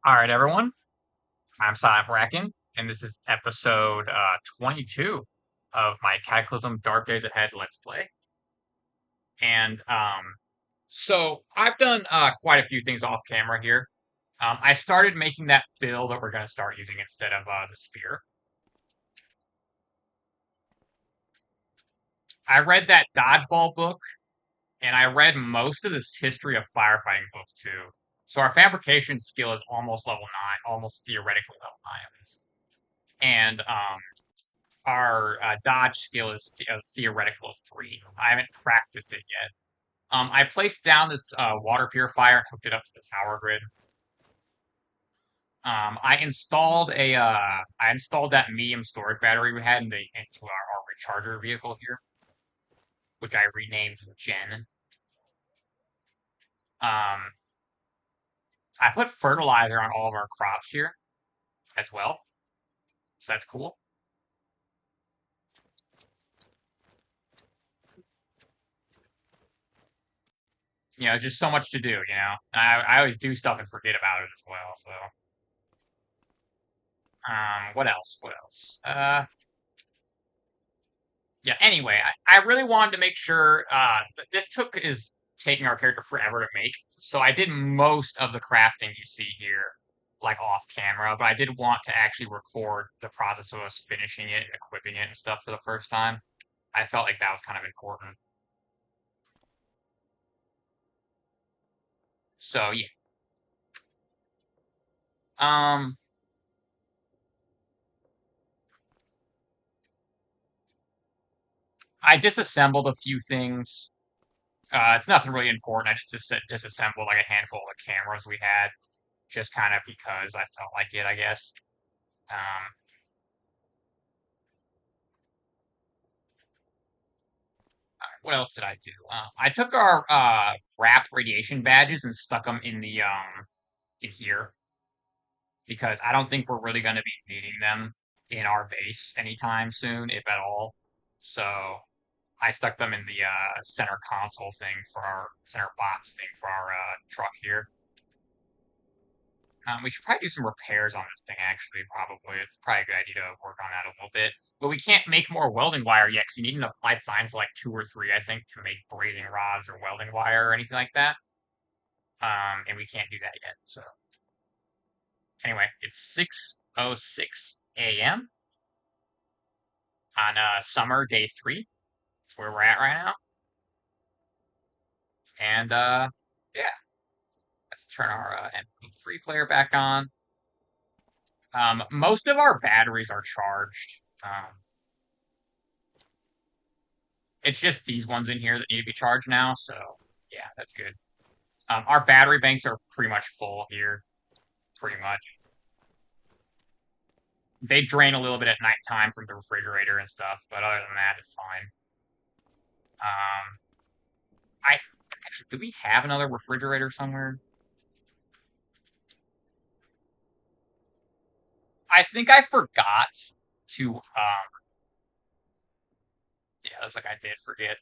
All right, everyone. I'm Silentbracken, and this is episode 22 of my Cataclysm Dark Days Ahead Let's Play. And so I've done quite a few things off camera here. I started making that build that we're going to start using instead of the spear. I read that dodgeball book, and I read most of this history of firefighting book too. So our fabrication skill is almost level 9, almost theoretically level 9 at least. And our dodge skill is theoretical of 3. I haven't practiced it yet. I placed down this water purifier and hooked it up to the power grid. I installed that medium storage battery we had into our recharger vehicle here, which I renamed Jen. Um, I put fertilizer on all of our crops here as well, so that's cool. It's just so much to do, I always do stuff and forget about it as well, so. What else? What else? Yeah, anyway, I really wanted to make sure this is taking our character forever to make. So I did most of the crafting you see here, like off camera, but I did want to actually record the process of us finishing it and equipping it and stuff for the first time. I felt like that was kind of important. So yeah. Um I disassembled a few things. It's nothing really important. I just disassembled like a handful of the cameras we had, just kind of because I felt like it, I guess. Um, what else did I do? I took our wrap radiation badges and stuck them in here because I don't think we're really going to be needing them in our base anytime soon, if at all. So I stuck them in the center console thing for our center box thing for our truck here. We should probably do some repairs on this thing, actually, probably. It's probably a good idea to work on that a little bit. But we can't make more welding wire yet, because you need an applied science like 2 or 3, I think, to make brazing rods or welding wire or anything like that. And we can't do that yet. So anyway, it's 6:06 a.m. on summer day 3. That's where we're at right now. And yeah, let's turn our MP3 player back on. Most of our batteries are charged. It's just these ones in here that need to be charged now, so yeah, that's good. Our battery banks are pretty much full here, pretty much. They drain a little bit at nighttime from the refrigerator and stuff, but other than that, it's fine. Um, I actually, do we have another refrigerator somewhere? I think I forgot to. Yeah, looks like I did forget.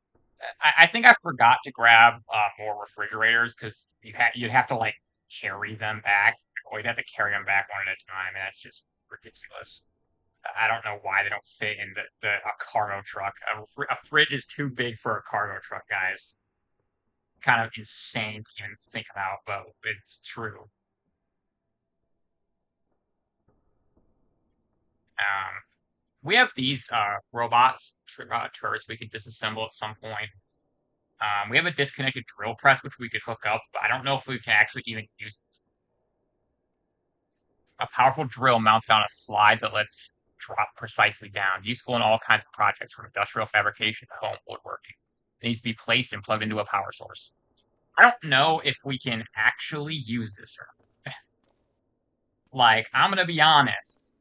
I think I forgot to grab more refrigerators because you'd have to like carry them back, or you'd have to carry them back one at a time, and that's just ridiculous. I don't know why they don't fit in a cargo truck. A fridge is too big for a cargo truck, guys. Kind of insane to even think about, but it's true. Um, we have these robots, turrets we could disassemble at some point. We have a disconnected drill press which we could hook up, but I don't know if we can actually even use a powerful drill mounted on a slide that lets drop precisely down, useful in all kinds of projects from industrial fabrication to home woodworking. It needs to be placed and plugged into a power source. I don't know if we can actually use this or not. Like, I'm gonna be honest.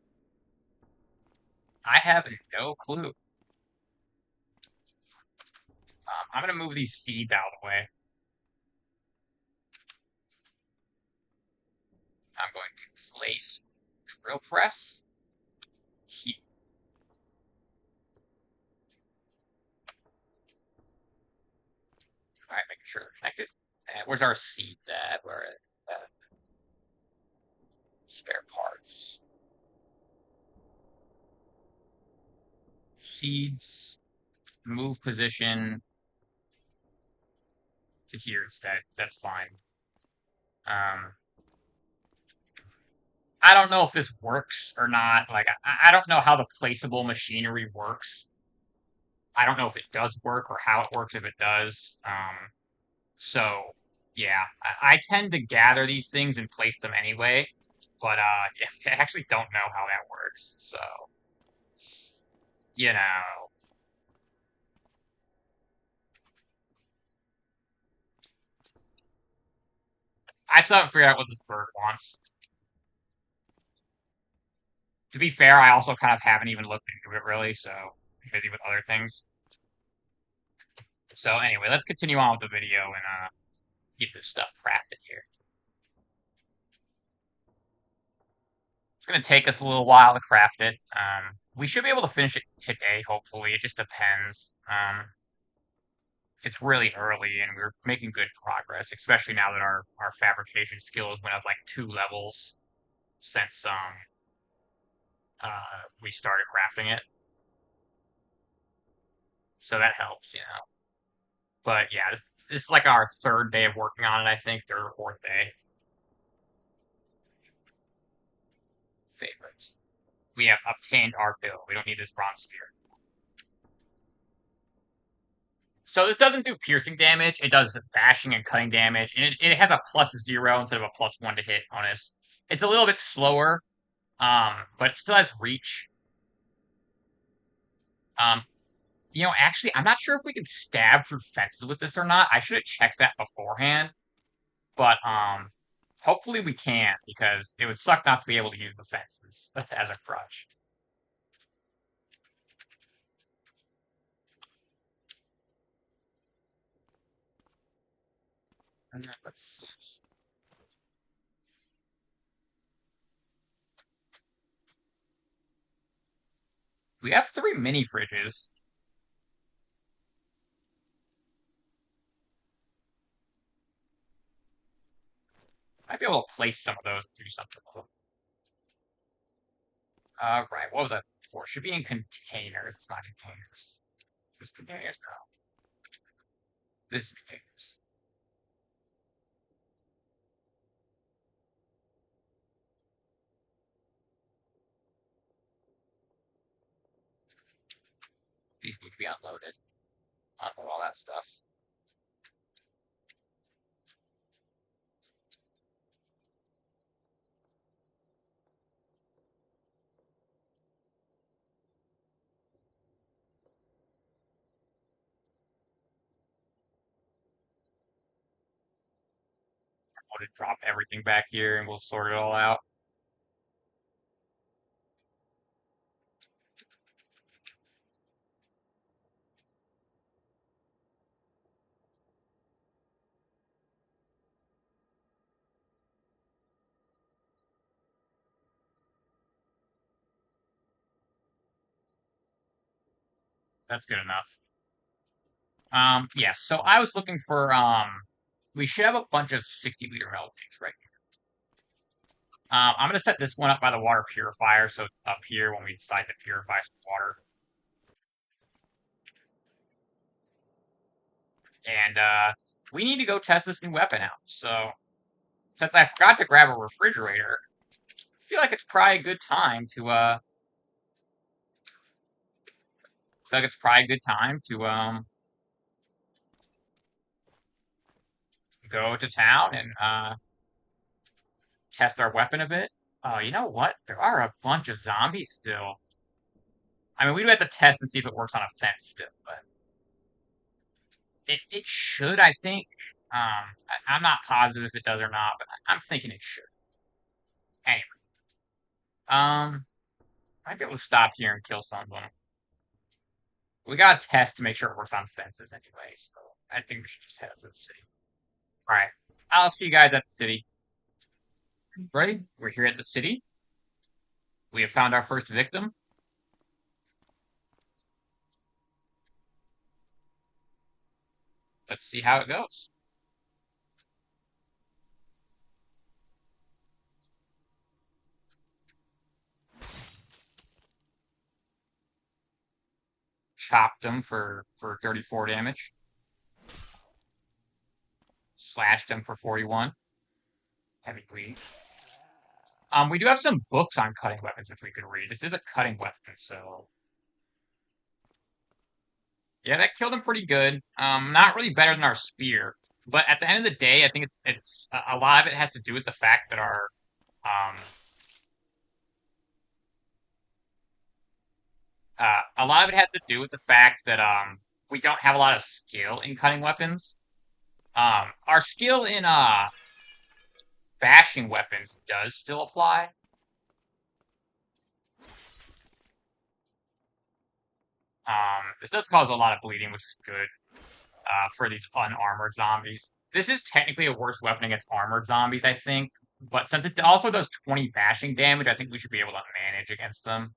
I have no clue. I'm gonna move these seeds out of the way. I'm going to place drill press. Heat. All right, making sure they're connected. And where's our seeds at? Where? seeds, move position to here instead. That's fine. I don't know if this works or not. Like, I don't know how the placeable machinery works. I don't know if it does work or how it works if it does. So, yeah, I tend to gather these things and place them anyway, but I actually don't know how that works. So, you know, I still haven't figured out what this bird wants. To be fair, I also kind of haven't even looked into it really, so I'm busy with other things. So anyway, let's continue on with the video and get this stuff crafted here. It's going to take us a little while to craft it. We should be able to finish it today, hopefully. It just depends. It's really early, and we're making good progress, especially now that our fabrication skills went up like 2 levels since we started crafting it. So that helps, you know. But yeah, this is like our third day of working on it, I think, third or fourth day. Favorites. We have obtained our bill. We don't need this bronze spear. So this doesn't do piercing damage. It does bashing and cutting damage. And it has a +0 instead of a +1 to hit on us. It's a little bit slower, but it still has reach. Um, actually, I'm not sure if we can stab through fences with this or not. I should have checked that beforehand. But hopefully we can, because it would suck not to be able to use the fences as a crutch. And then let's see. We have 3 mini fridges. Might be able to place some of those and do something with them. Right. What was that for? Should be in containers. It's not containers. This containers? No. This is containers. These need to be unloaded. Unload all that stuff. I'll just drop everything back here and we'll sort it all out. That's good enough. Yeah, so I was looking for, we should have a bunch of 60-liter metal tanks right here. I'm going to set this one up by the water purifier, so it's up here when we decide to purify some water. And, we need to go test this new weapon out. So, since I forgot to grab a refrigerator, I feel like it's probably a good time to, go to town and, test our weapon a bit. Oh, you know what? There are a bunch of zombies still. I mean, we do have to test and see if it works on a fence still, but it should, I think. I'm not positive if it does or not, but I'm thinking it should. Anyway, might be able to stop here and kill some of them. We gotta test to make sure it works on fences anyway, so I think we should just head up to the city. Alright, I'll see you guys at the city. Ready? We're here at the city. We have found our first victim. Let's see how it goes. chopped him for 34 damage. Slashed him for 41. Heavy bleed. We do have some books on cutting weapons which we could read. This is a cutting weapon, so yeah, that killed him pretty good. Not really better than our spear, but at the end of the day, I think it's a lot of it has to do with the fact that our um a lot of it has to do with the fact that we don't have a lot of skill in cutting weapons. Our skill in bashing weapons does still apply. This does cause a lot of bleeding, which is good for these unarmored zombies. This is technically a worse weapon against armored zombies, I think, but since it also does 20 bashing damage, I think we should be able to manage against them.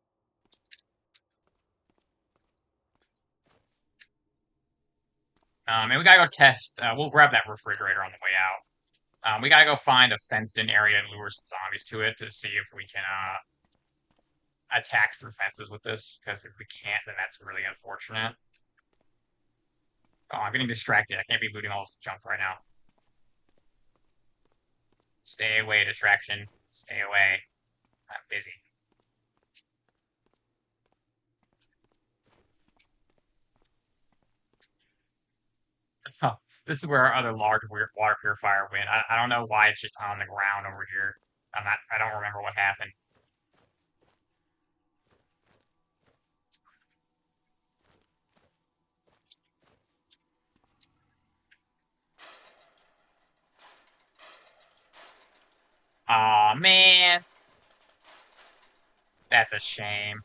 And we gotta go test. We'll grab that refrigerator on the way out. We gotta go find a fenced-in area and lure some zombies to it to see if we can attack through fences with this. Because if we can't, then that's really unfortunate. Oh, I'm getting distracted. I can't be looting all this junk right now. Stay away, distraction. Stay away. I'm busy. This is where our other large water purifier went. I don't know why it's just on the ground over here. I don't remember what happened. Aw, man. That's a shame.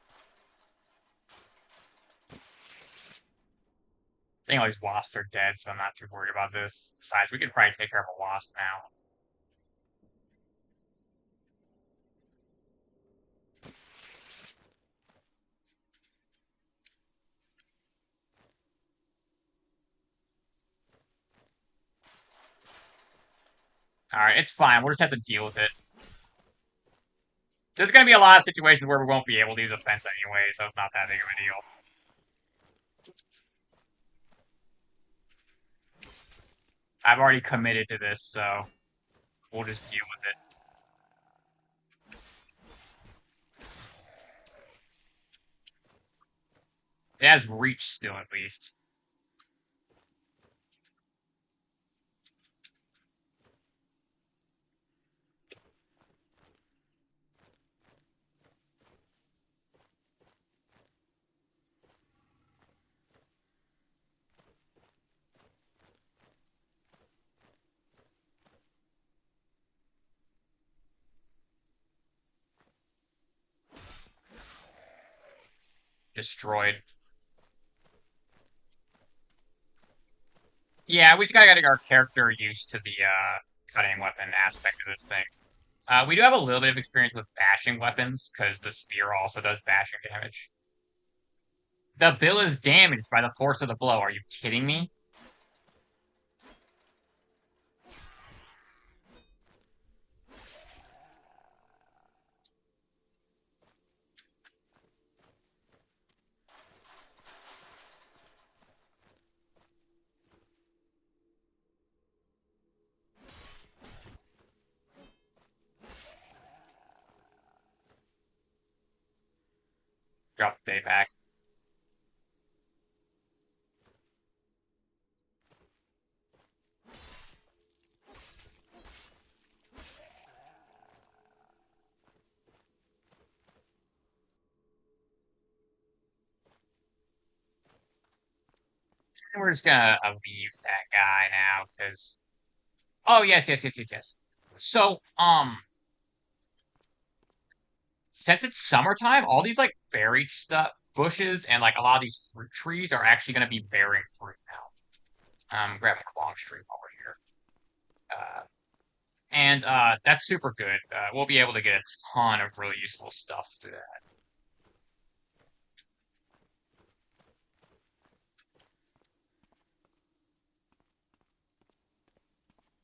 I think all these wasps are dead, so I'm not too worried about this. Besides, we could probably take care of a wasp now. Alright, it's fine. We'll just have to deal with it. There's going to be a lot of situations where we won't be able to use a fence anyway, so it's not that big of a deal. I've already committed to this, so we'll just deal with it. It has reach still, at least. Destroyed. Yeah, we just gotta get our character used to the cutting weapon aspect of this thing. We do have a little bit of experience with bashing weapons, because the spear also does bashing damage. The bill is damaged by the force of the blow. Are you kidding me? Drop the day back. And we're just gonna leave that guy now, because... Oh, yes. So, since it's summertime, all these, like, berry stuff, bushes, and, like, a lot of these fruit trees are actually gonna be bearing fruit now. Grabbing a long tree while we're here. And that's super good. We'll be able to get a ton of really useful stuff through that.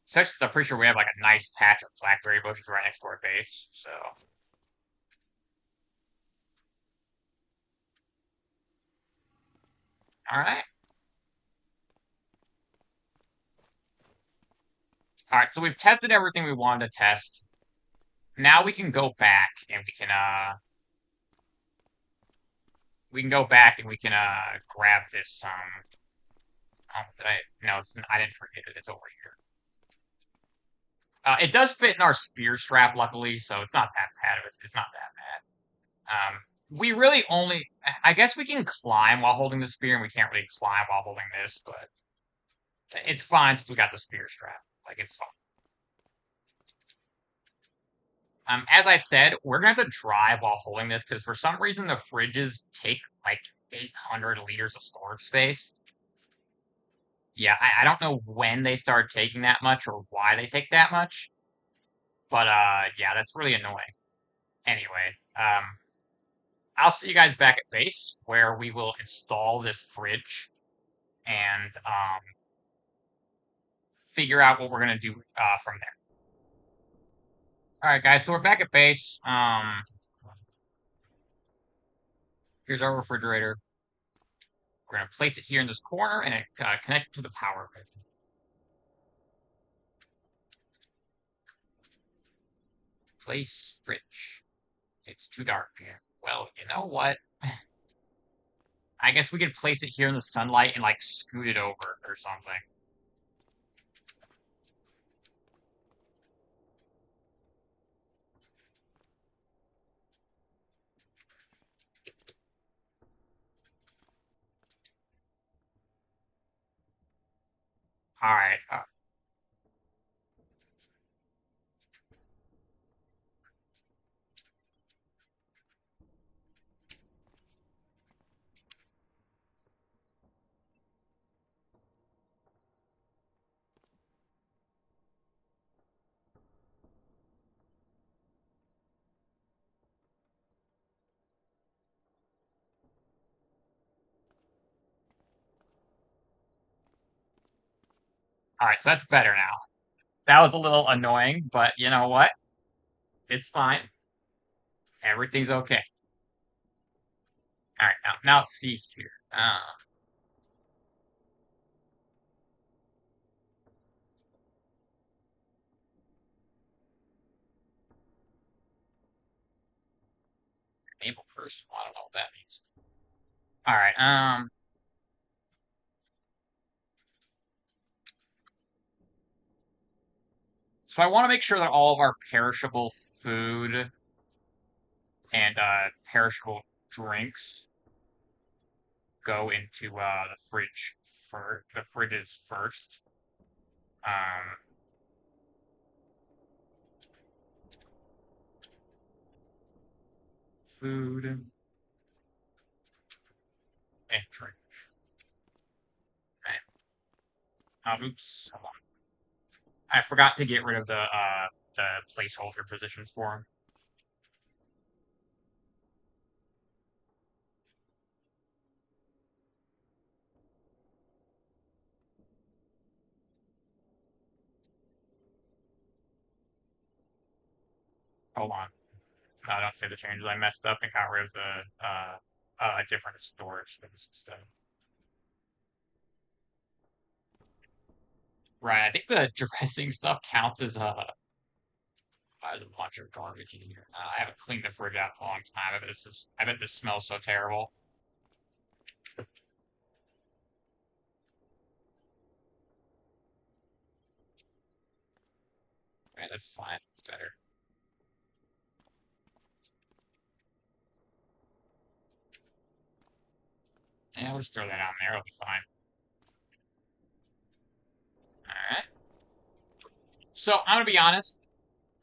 Such that I'm pretty sure we have like a nice patch of blackberry bushes right next to our base, so All right. All right. So we've tested everything we wanted to test. Now we can go back and we can grab this did I no it's I didn't forget it. It's over here. It does fit in our spear strap, luckily, so it's not that bad. It's not that bad. We really only, I guess we can climb while holding the spear, and we can't really climb while holding this, but it's fine since we got the spear strap. Like, it's fine. As I said, we're gonna have to drive while holding this because for some reason the fridges take like 800 liters of storage space. Yeah, I don't know when they start taking that much or why they take that much, but yeah, that's really annoying. Anyway, I'll see you guys back at base where we will install this fridge and figure out what we're gonna do from there. All right, guys. So we're back at base. Here's our refrigerator. We're gonna place it here in this corner and connect to the power grid. Place fridge. It's too dark. Well, you know what? I guess we could place it here in the sunlight and like scoot it over or something. All right. All right. So that's better now. That was a little annoying, but you know what? It's fine. Everything's okay. All right. Now let's see here. Enable first. I don't know what that means. All right. So I want to make sure that all of our perishable food and perishable drinks go into the fridge for the fridges first. Um, Food and drink. Right. Oops. Hold on. I forgot to get rid of the placeholder positions for them. Hold on. No, don't say the changes. I messed up and got rid of the different storage things instead. Right. I think the dressing stuff counts as there's a bunch of garbage in here. I haven't cleaned the fridge out in a long time. I bet this smells so terrible. Right, that's fine. It's better. Yeah, we'll just throw that on there. It'll be fine. All right. So I'm gonna be honest.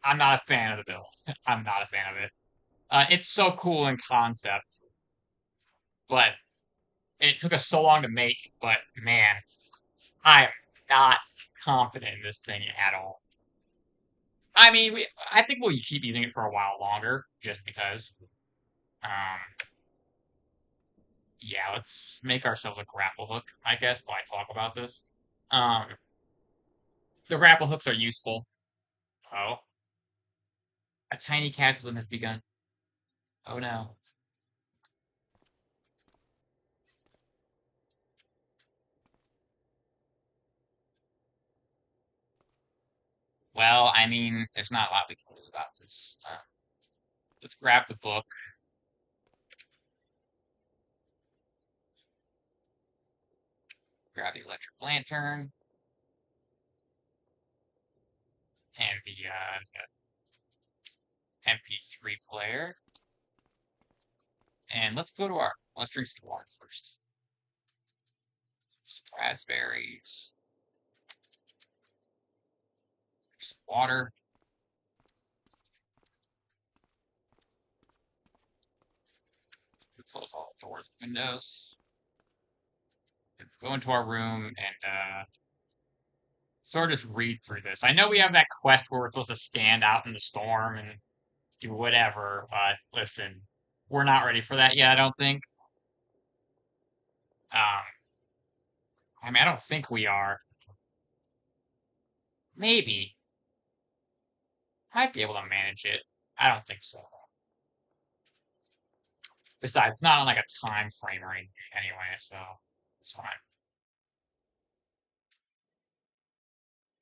I'm not a fan of the build. I'm not a fan of it. It's so cool in concept, but it took us so long to make. But man, I'm not confident in this thing at all. I mean, I think we'll keep using it for a while longer, just because. Um, yeah, let's make ourselves a grapple hook, I guess, while I talk about this. Um, the grapple hooks are useful. Oh, a tiny cataclysm has begun. Oh no. Well, I mean, there's not a lot we can do about this. Let's grab the book. Grab the electric lantern and the MP3 player. And let's drink some water first. Some raspberries. Some water. Close all the doors and windows. Go into our room and sort of just read through this. I know we have that quest where we're supposed to stand out in the storm and do whatever, but listen, we're not ready for that yet, I don't think. Um, I mean, I don't think we are. Maybe. Might be able to manage it. I don't think so. Besides, it's not on like a time frame or anything anyway, so it's fine.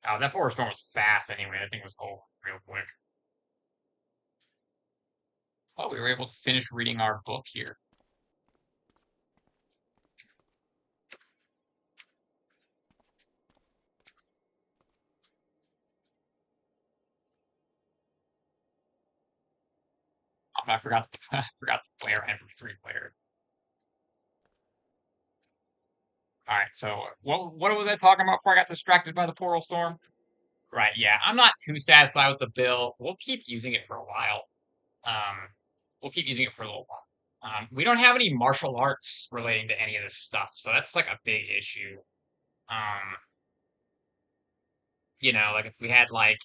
Oh, that poor storm was fast anyway. That thing was over real quick. Oh, we were able to finish reading our book here. Oh, I forgot to I forgot to play our MP3 player. All right, so what was I talking about before I got distracted by the poor old storm? Right, yeah, I'm not too satisfied with the bill. We'll keep using it for a while. Um, we'll keep using it for a little while. We don't have any martial arts relating to any of this stuff, so that's like a big issue. Um, like if we had like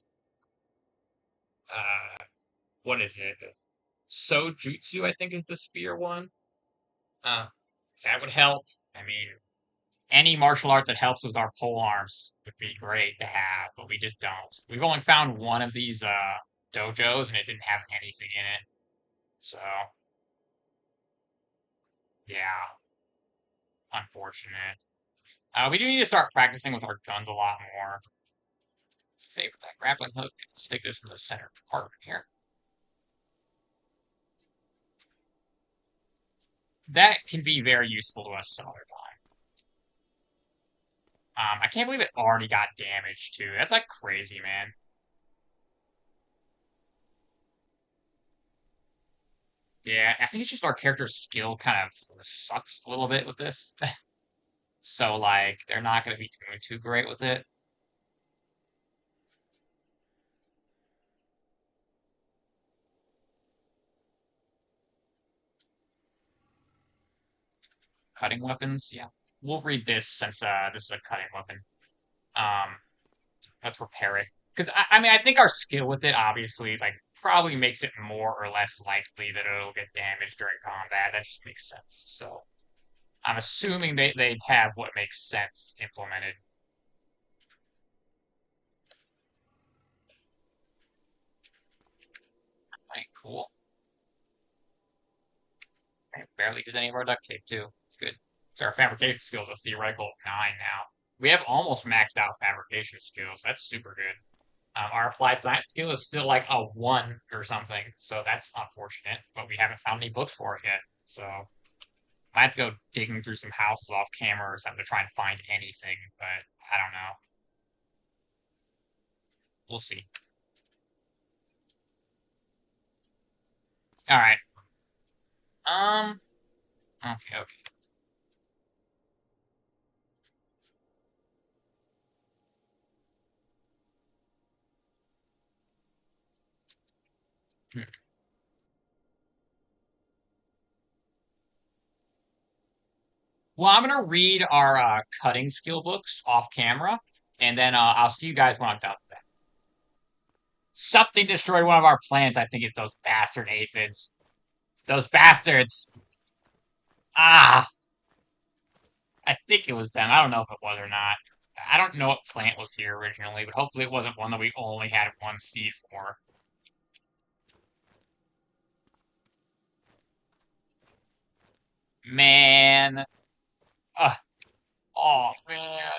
what is it? Sojutsu, I think is the spear one. Uh, that would help. I mean, any martial art that helps with our pole arms would be great to have, but we just don't. We've only found one of these dojos, and it didn't have anything in it. So yeah, unfortunate. We do need to start practicing with our guns a lot more. Favorite that grappling hook. Stick this in the center compartment here. That can be very useful to us some other time. I can't believe it already got damaged too. That's like crazy, man. Yeah, I think it's just our character's skill kind of sucks a little bit with this. So like they're not going to be doing too great with it. Cutting weapons, yeah. We'll read this since this is a cutting weapon. Um, let's repair it because I mean I think our skill with it obviously like probably makes it more or less likely that it'll get damaged during combat. That just makes sense. So I'm assuming they have what makes sense implemented. Right, cool. I barely use any of our duct tape too. It's good. So our fabrication skills are theoretical 9 now. We have almost maxed out fabrication skills. That's super good. Our applied science skill is still like a 1 or something, so that's unfortunate. But we haven't found any books for it yet. So I have to go digging through some houses off camera or something to try and find anything. But I don't know. We'll see. All right. Um. Okay. Okay. Hmm. Well, I'm gonna read our cutting skill books off camera, and then I'll see you guys when I'm done with that. Something destroyed one of our plans. I think it's those bastard aphids. Those bastards. Ah, I think it was them. I don't know if it was or not. I don't know what plant was here originally, but hopefully it wasn't one that we only had one seed for. Man. Oh, man.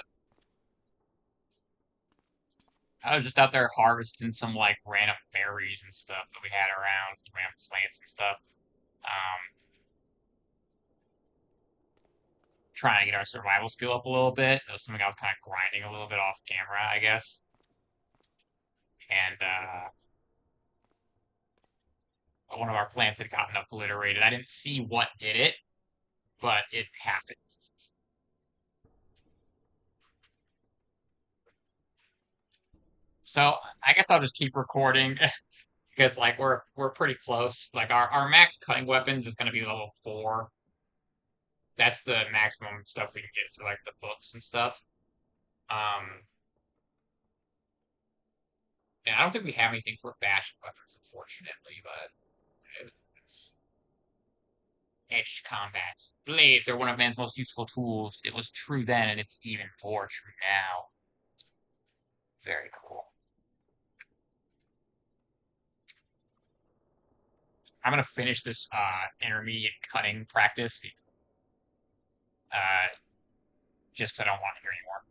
was just out there harvesting some like random berries and stuff that we had around, random plants and stuff. Um, Trying to get our survival skill up a little bit. It was something I was kind of grinding a little bit off camera, I guess. And one of our plants had gotten obliterated. I didn't see what did it, but it happened. So I guess I'll just keep recording because like we're pretty close. Like our max cutting weapons is gonna be level 4. That's the maximum stuff we can get through like the books and stuff. Um, and I don't think we have anything for bashing weapons, unfortunately, but it's edged combats. Blades are one of man's most useful tools. It was true then, and it's even more true now. Very cool. I'm gonna finish this intermediate cutting practice, uh, just 'cause I don't want to hear anymore.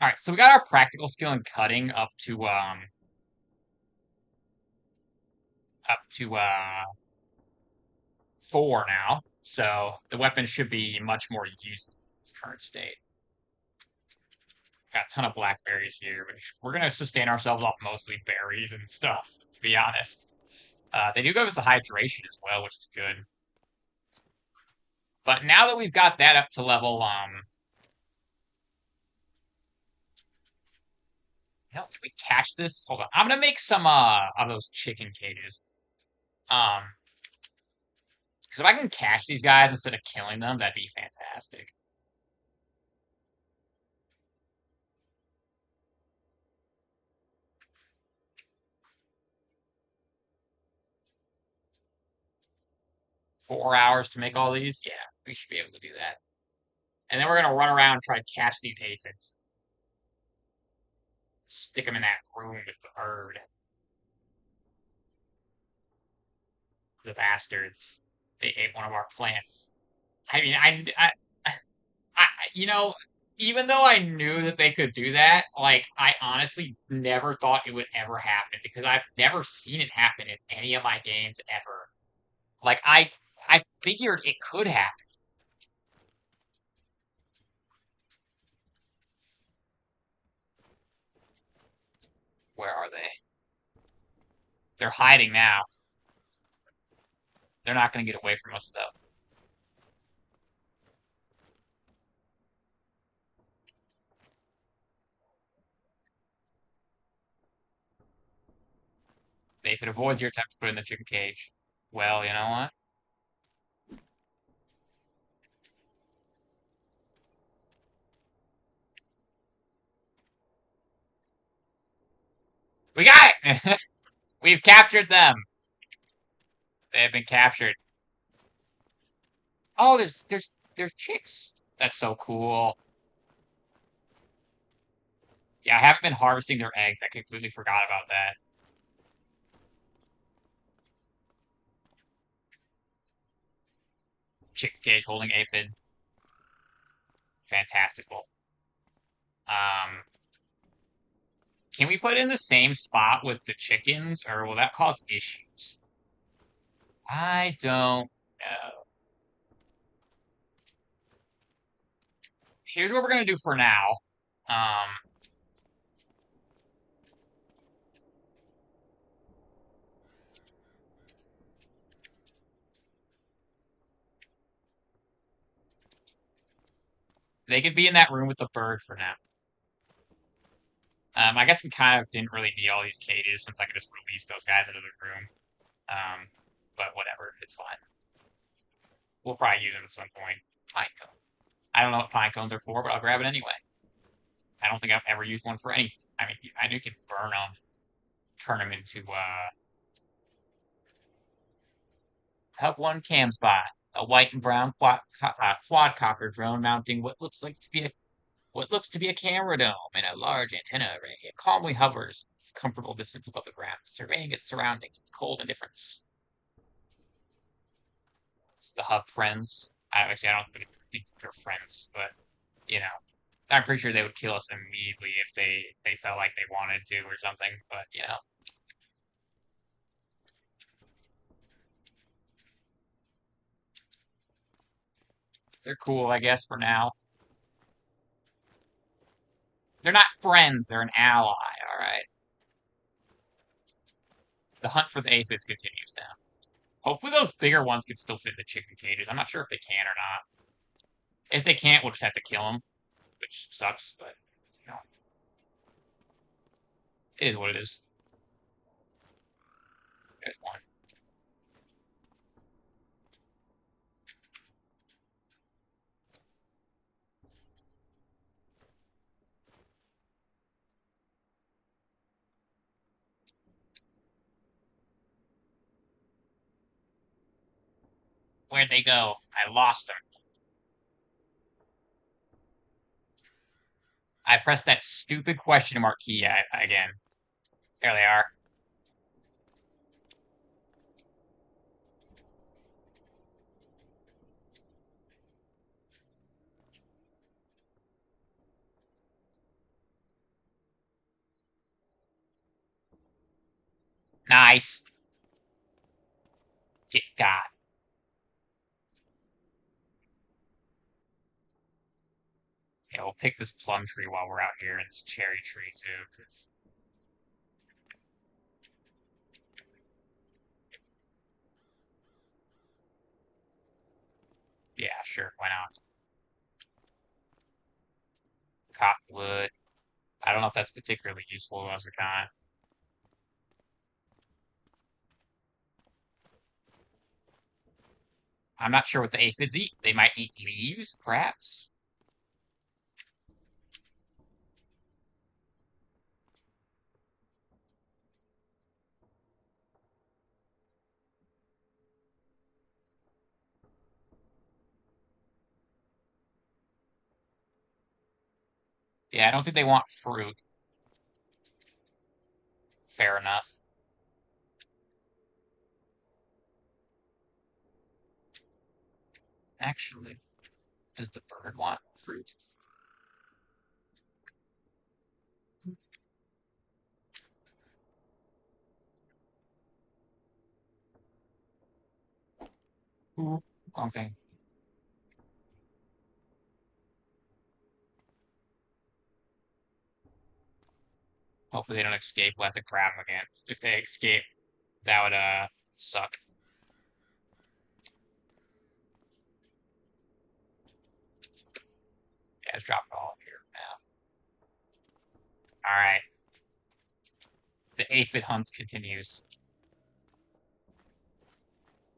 All right, so we got our practical skill in cutting up to 4 now. So the weapon should be much more used in its current state. Got a ton of blackberries here, but we're gonna sustain ourselves off mostly berries and stuff, to be honest. They do give us the hydration as well, which is good. But now that we've got that up to level, can we catch this? Hold on. I'm gonna make some of those chicken cages. Um, because if I can catch these guys instead of killing them, that'd be fantastic. $4 to make all these? Yeah, we should be able to do that. And then we're gonna run around and try to catch these aphids. Stick them in that room with the bird. The bastards. They ate one of our plants. I mean, I, you know, even though I knew that they could do that, like, I honestly never thought it would ever happen because I've never seen it happen in any of my games ever. Like, I figured it could happen. Where are they? They're hiding now. They're not going to get away from us, though. If it avoids your attempt to put it in the chicken cage, well, you know what? We got it! We've captured them. They have been captured. Oh, there's chicks. That's so cool. Yeah, I haven't been harvesting their eggs. I completely forgot about that. Chicken cage holding aphid. Fantastical. Um, can we put it in the same spot with the chickens, or will that cause issues? I don't know. Here's what we're gonna do for now. Um, they could be in that room with the bird for now. I guess we kind of didn't really need all these cages since I could just release those guys into the room. Um, but whatever, it's fine. We'll probably use them at some point. Pine cone. I don't know what pine cones are for, but I'll grab it anyway. I don't think I've ever used one for anything. I mean, I do can burn them, turn them into Hub 1 cam spot. A white and brown quadcopter drone mounting what looks to be a camera dome and a large antenna array. It calmly hovers a comfortable distance above the ground, surveying its surroundings with cold indifference. It's the hub, friends. Actually, I don't think they're friends, but you know, I'm pretty sure they would kill us immediately if they felt like they wanted to or something. But they're cool, I guess, for now. They're not friends; they're an ally. All right. The hunt for the aphids continues now. Hopefully, those bigger ones can still fit in the chicken cages. I'm not sure if they can or not. If they can't, we'll just have to kill them, which sucks, but you know, it is what it is. There's one. Where'd they go? I lost them. I pressed that stupid question mark key again. There they are. Nice. Get got. Yeah, we'll pick this plum tree while we're out here and this cherry tree too, because yeah, sure, why not? Cottonwood. I don't know if that's particularly useful to us or not. I'm not sure what the aphids eat. They might eat leaves, perhaps. Yeah, I don't think they want fruit. Fair enough. Actually, does the bird want fruit? Ooh, wrong thing. Hopefully they don't escape. We'll have to grab them again. If they escape, that would suck. Yeah, let's drop it all here now. All right. The aphid hunt continues.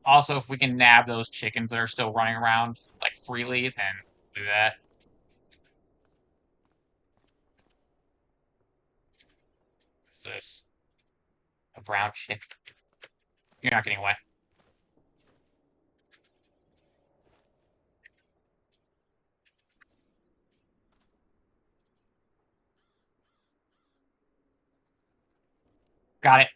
Also, if we can nab those chickens that are still running around like freely, then do that. What's this? A brown chick. You're not getting wet. Got it.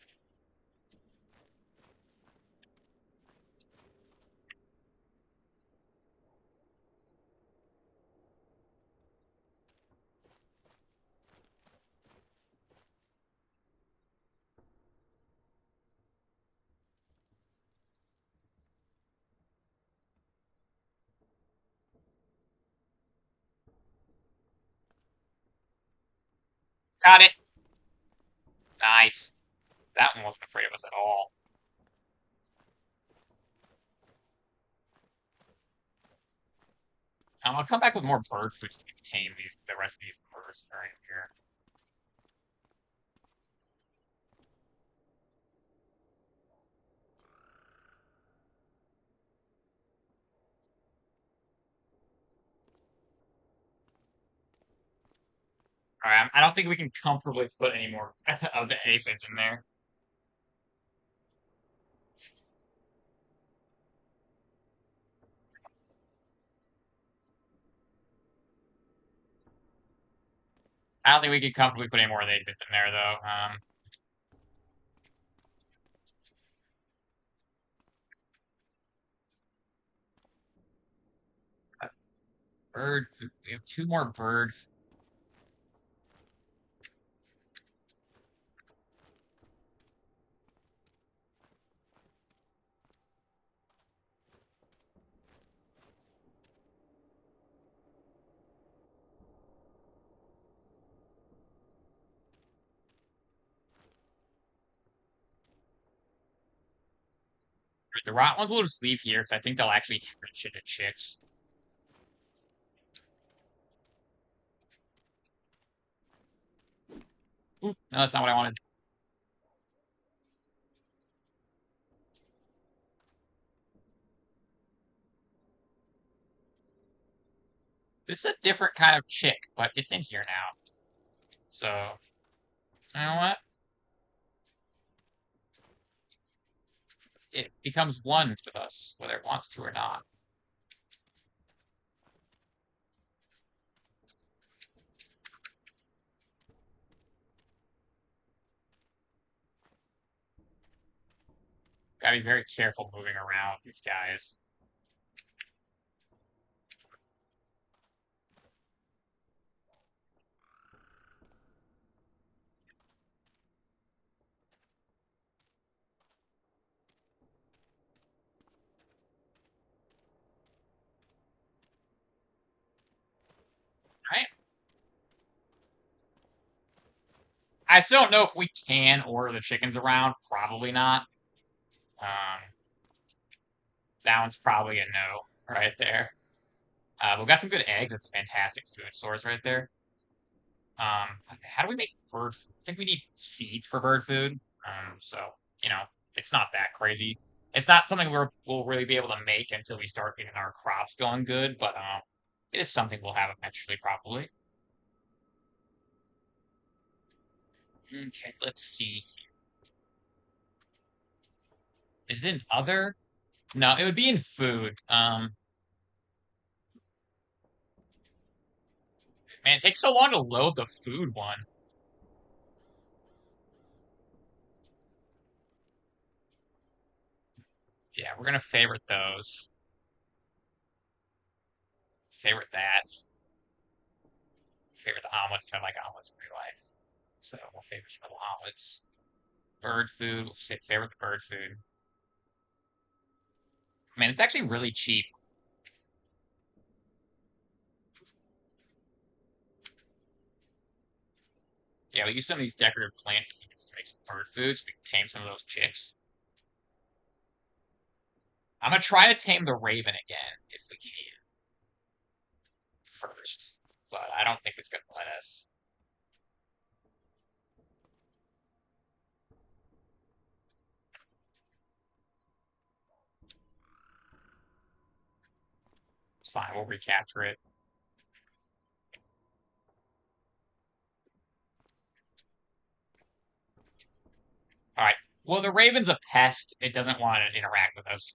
Got it. Nice. That one wasn't afraid of us at all. I'll come back with more bird foods to tame the rest of these birds that are in here. All right, I don't think we can comfortably put any more of the aphids in there. I don't think we can comfortably put any more of the aphids in there, though. Bird food. We have two more bird. The rot ones will just leave here because I think they'll actually hatch into chicks. Ooh, no, that's not what I wanted. This is a different kind of chick, but it's in here now. So, you know what? It becomes one with us, whether it wants to or not. Gotta be very careful moving around these guys. Right? I still don't know if we can order the chickens around. Probably not. Um, that one's probably a no right there. We've got some good eggs. That's a fantastic food source right there. How do we make bird food? I think we need seeds for bird food. So, you know, it's not that crazy. It's not something we'll really be able to make until we start getting our crops going good, but it is something we'll have eventually, probably. Okay, let's see. Is it in other? No, it would be in food. Man, it takes so long to load the food one. Yeah, we're gonna favorite those. Favorite that. Favorite the omelets. 'Cause I like omelets in real life. So we'll favorite some of the omelets. Bird food. We'll favorite the bird food. Man, it's actually really cheap. Yeah, we use some of these decorative plant seeds to make some bird food so we can tame some of those chicks. I'm gonna try to tame the raven again if we can first, but I don't think it's gonna let us. It's fine. We'll recapture it. All right. Well, the raven's a pest. It doesn't want to interact with us.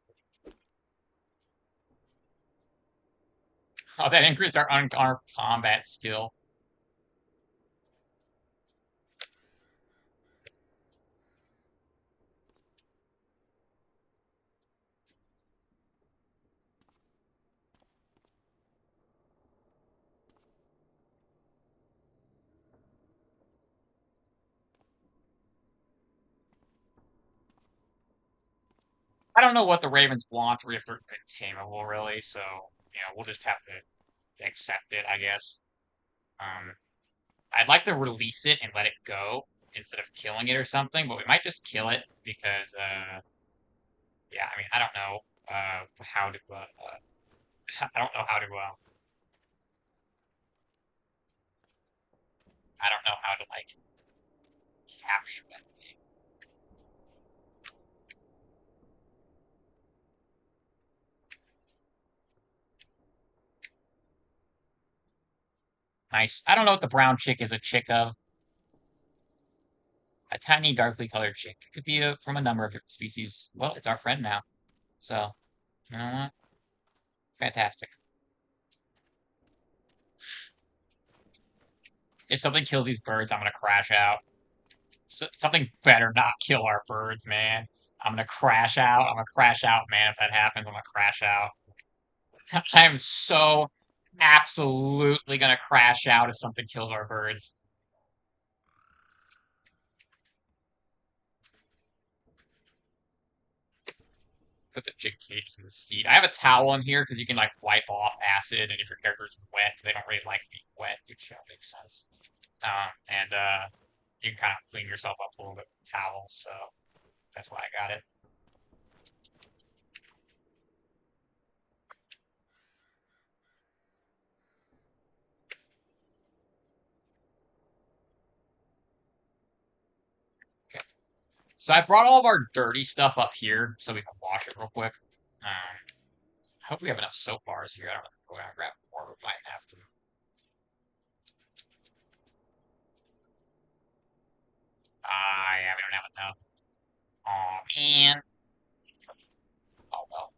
Oh, that increased our unarmed combat skill. I don't know what the ravens want or if they're tameable, really. So, we'll just have to accept it, I guess. Um, I'd like to release it and let it go instead of killing it or something, but we might just kill it because, yeah, I mean, I don't know how to, I don't know how to, I don't know how to like capture that thing. Nice. I don't know what the brown chick is a chick of. A tiny, darkly colored chick. It could be from a number of different species. Well, it's our friend now. So, you know what? Fantastic. If something kills these birds, I'm gonna crash out. Something better not kill our birds, man. I'm gonna crash out. I'm gonna crash out, man. If that happens, I'm gonna crash out. I am so absolutely gonna crash out if something kills our birds. Put the chick cage in the seat. I have a towel in here because you can like wipe off acid, and if your character's wet, they don't really like being wet, which makes sense. And you can kind of clean yourself up a little bit with towels, so that's why I got it. Okay. So I brought all of our dirty stuff up here so we can wash it real quick. I hope we have enough soap bars here. I don't know if we're gonna grab more. We might have to. Yeah, we don't have enough. Oh man. Oh well.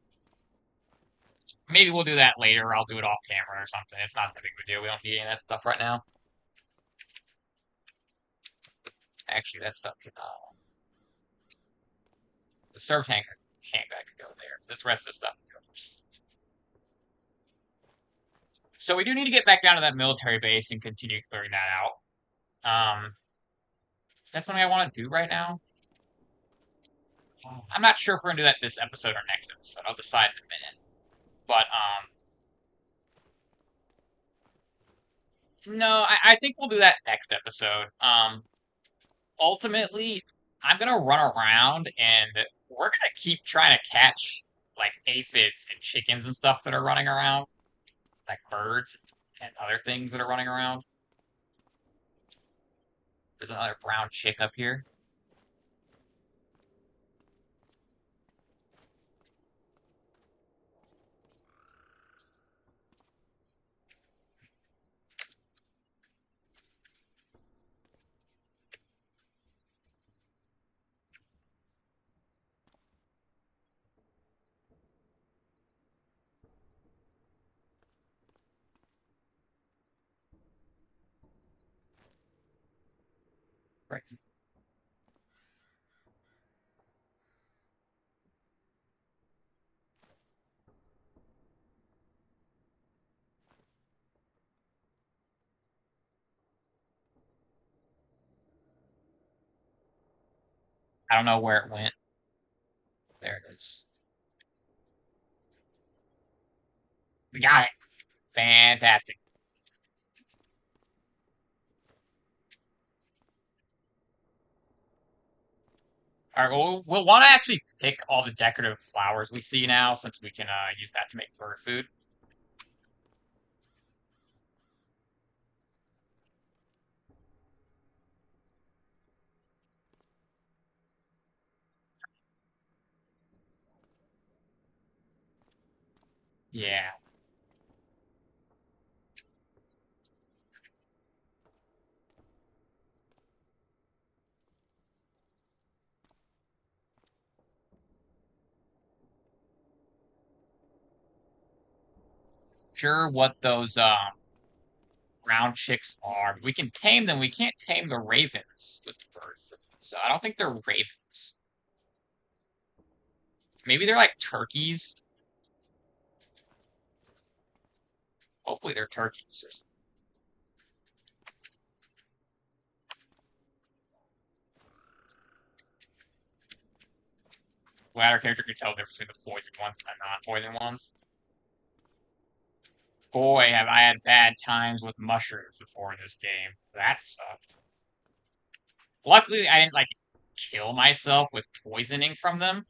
Maybe we'll do that later. I'll do it off camera or something. It's not that big of a deal. We don't need any of that stuff right now. Actually, that stuff can. The serve handbag could go there. This rest of the stuff goes. So we do need to get back down to that military base and continue clearing that out. Is that something I want to do right now? I'm not sure if we're gonna do that this episode or next episode. I'll decide in a minute. But no, I think we'll do that next episode. Ultimately, I'm gonna run around and we're gonna keep trying to catch like aphids and chickens and stuff that are running around, like birds and other things that are running around. There's another brown chick up here. Right. I don't know where it went. There it is. We got it. Fantastic. All right, well, we'll want to actually pick all the decorative flowers we see now, since we can use that to make bird food. Yeah, sure what those brown chicks are. We can tame them. We can't tame the ravens with bird food, so I don't think they're ravens. Maybe they're like turkeys. Hopefully they're turkeys. Glad our character can tell the difference between the poison ones and the non-poison ones. Boy, have I had bad times with mushrooms before in this game. That sucked. Luckily, I didn't like kill myself with poisoning from them,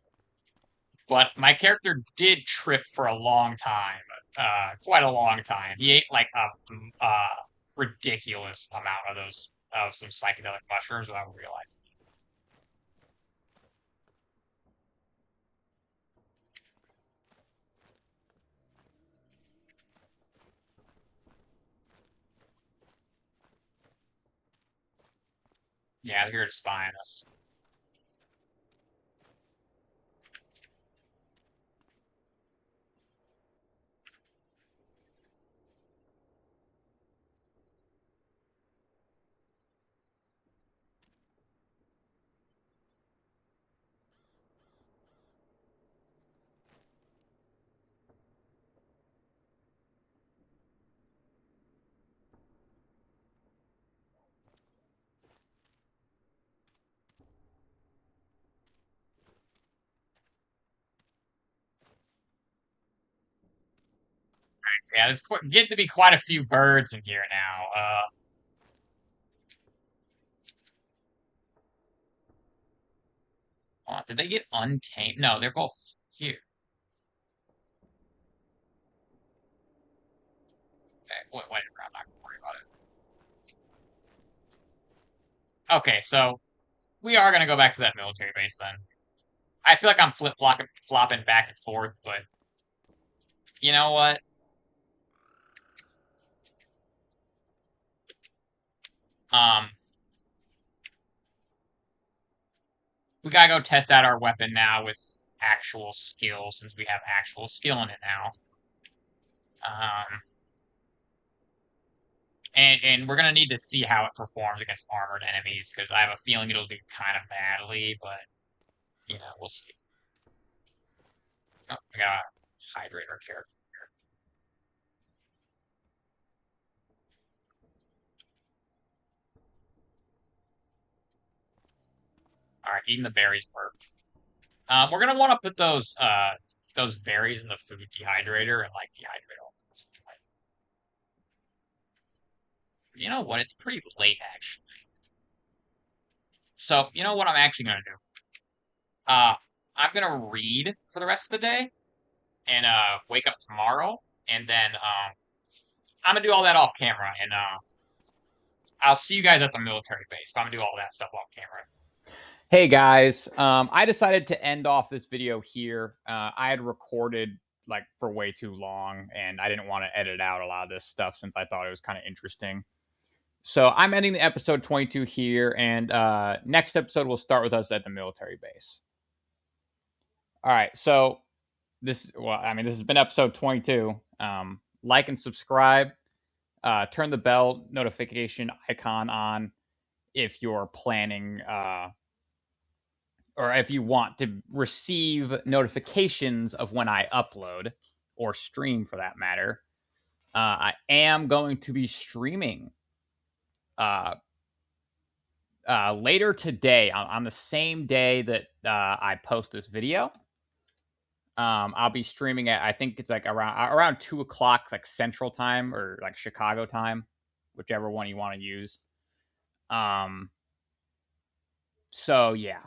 but my character did trip for a long time. Quite a long time. He ate like a ridiculous amount of those of some psychedelic mushrooms without realizing. Yeah, they're here to spy on us. Yeah, there's getting to be quite a few birds in here now. Did they get untamed? No, they're both here. Okay, whatever. I'm not gonna worry about it. Okay, so we are gonna go back to that military base then. I feel like I'm flopping back and forth, but you know what? Um, we gotta go test out our weapon now with actual skill, since we have actual skill in it now. Um, and we're gonna need to see how it performs against armored enemies, because I have a feeling it'll do kind of badly, but we'll see. Oh, we gotta hydrate our character here. All right, eating the berries worked. We're gonna want to put those berries in the food dehydrator and like dehydrate all of them. You know what? It's pretty late actually. So you know what I'm actually gonna do? Uh, I'm gonna read for the rest of the day and wake up tomorrow, and then I'm gonna do all that off camera, and I'll see you guys at the military base. But I'm gonna do all that stuff off camera. Hey guys, I decided to end off this video here. I had recorded like for way too long, and I didn't want to edit out a lot of this stuff since I thought it was kind of interesting. So I'm ending the episode 22 here, and next episode will start with us at the military base. All right, so this has been episode 22. Like and subscribe. Turn the bell notification icon on if you're planning or if you want to receive notifications of when I upload or stream for that matter. I am going to be streaming later today on the same day that I post this video. I'll be streaming at, I think it's like around 2 o'clock, like Central Time or like Chicago time, whichever one you want to use. So yeah.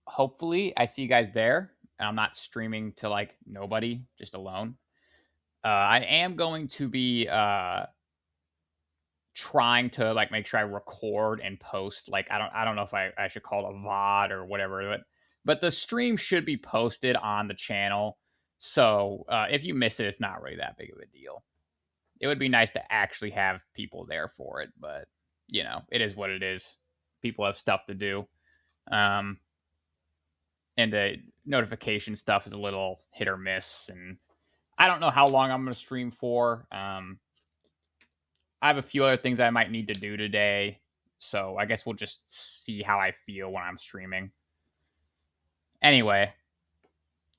Hopefully I see you guys there, and I'm not streaming to like nobody, just alone. I am going to be trying to like make sure I record and post. Like I don't know if I should call it a VOD or whatever, but the stream should be posted on the channel. So if you miss it, it's not really that big of a deal. It would be nice to actually have people there for it, but it is what it is. People have stuff to do. And the notification stuff is a little hit or miss, and I don't know how long I'm going to stream for. I have a few other things I might need to do today, so I guess we'll just see how I feel when I'm streaming. Anyway,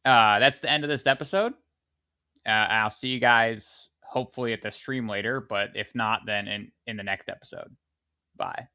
that's the end of this episode. I'll see you guys hopefully at the stream later, but if not, then in the next episode. Bye.